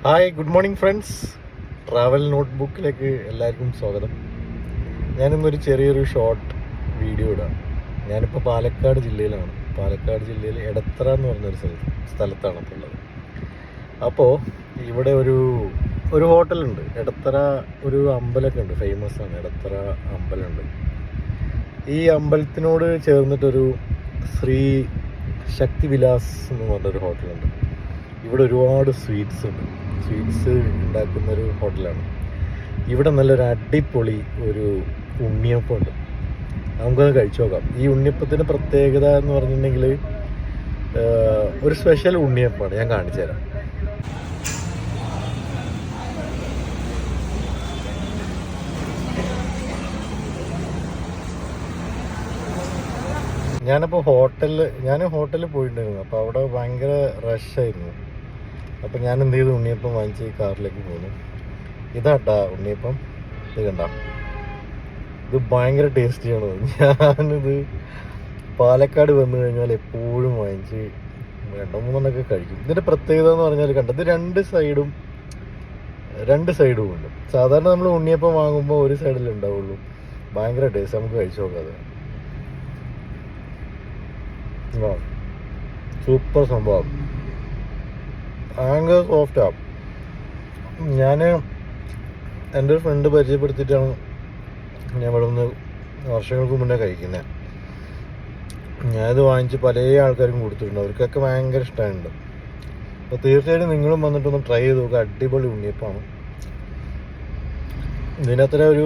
Hi, good morning friends. Travel നോട്ട്ബുക്കിലേക്ക് എല്ലാവർക്കും സ്വാഗതം. ഞാനിന്നൊരു ചെറിയൊരു ഷോർട്ട് വീഡിയോ ഇടാം. ഞാനിപ്പോൾ പാലക്കാട് ജില്ലയിലാണ്. പാലക്കാട് ജില്ലയിൽ എടത്തറ എന്ന് പറഞ്ഞൊരു സ്ഥലത്താണ് ഇപ്പോൾ ഉള്ളത്. അപ്പോൾ ഇവിടെ ഒരു ഹോട്ടലുണ്ട്. എടത്തറ ഒരു അമ്പലമൊക്കെ ഉണ്ട്, ഫേമസ് ആണ്. എടത്തറ അമ്പലമുണ്ട്. ഈ അമ്പലത്തിനോട് ചേർന്നിട്ടൊരു ശ്രീ ശക്തി വിലാസ് എന്ന് പറഞ്ഞൊരു ഹോട്ടലുണ്ട്. ഇവിടെ ഒരുപാട് സ്വീറ്റ്സ് ഉണ്ടാക്കുന്നൊരു ഹോട്ടലാണ്. ഇവിടെ നല്ലൊരു അടിപൊളി ഒരു ഉണ്ണിയപ്പം ഉണ്ട്. നമുക്കത് കഴിച്ചു നോക്കാം. ഈ ഉണ്ണിയപ്പത്തിൻ്റെ പ്രത്യേകത എന്ന് പറഞ്ഞിട്ടുണ്ടെങ്കിൽ ഒരു സ്പെഷ്യൽ ഉണ്ണിയപ്പമാണ്. ഞാൻ കാണിച്ചു തരാം. ഞാൻ ഹോട്ടലിൽ പോയിട്ടുണ്ടായിരുന്നു. അപ്പോൾ അവിടെ ഭയങ്കര റഷായിരുന്നു. അപ്പം ഞാൻ എന്ത് ചെയ്തു, ഉണ്ണിയപ്പം വാങ്ങിച്ച് കാറിലേക്ക് പോന്നു. ഇതാട്ടാ ഉണ്ണിയപ്പം. ഇത് കണ്ട, ഇത് ഭയങ്കര ടേസ്റ്റിയാണ്. ഞാനിത് പാലക്കാട് വന്നു കഴിഞ്ഞാൽ എപ്പോഴും വാങ്ങിച്ച് 2-3 കഴിക്കും. ഇതിൻ്റെ പ്രത്യേകത എന്ന് പറഞ്ഞാൽ കണ്ടത് രണ്ട് സൈഡും ഉണ്ട്. സാധാരണ നമ്മൾ ഉണ്ണിയപ്പം വാങ്ങുമ്പോൾ ഒരു സൈഡിൽ ഉണ്ടാവുള്ളൂ. ഭയങ്കര ടേസ്റ്റ്. നമുക്ക് കഴിച്ചു നോക്കാം. സൂപ്പർ സംഭവം. ഭയങ്കര സോഫ്റ്റാണ്. ഞാൻ എൻ്റെ ഒരു ഫ്രണ്ട് പരിചയപ്പെടുത്തിയിട്ടാണ് ഞാൻ ഇവിടെ നിന്ന് വർഷങ്ങൾക്ക് മുന്നേ കഴിക്കുന്നത്. ഞാനിത് വാങ്ങിച്ച് പല ആൾക്കാർക്കും കൊടുത്തിട്ടുണ്ട്. അവർക്കൊക്കെ ഭയങ്കര ഇഷ്ടമായിട്ടുണ്ട്. അപ്പോൾ തീർച്ചയായിട്ടും നിങ്ങളും വന്നിട്ടൊന്ന് ട്രൈ ചെയ്ത് നോക്കുക. അടിപൊളി ഉണ്ണിയപ്പമാണ്. ഇതിനത്ര ഒരു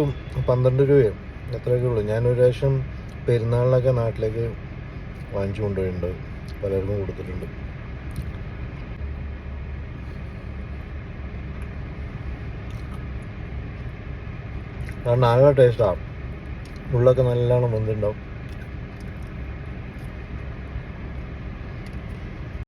12 രൂപയോ എത്രയൊക്കെ ഉള്ളൂ. ഞാനൊരു പ്രാവശ്യം പെരുന്നാളിനൊക്കെ നാട്ടിലേക്ക് വാങ്ങിച്ചു കൊണ്ടുപോയിട്ടുണ്ട്. പലർക്കും കൊടുത്തിട്ടുണ്ട്. കാരണം നല്ല ടേസ്റ്റാണ്. ഉള്ളൊക്കെ നല്ലോണം വെന്തുണ്ടാവും.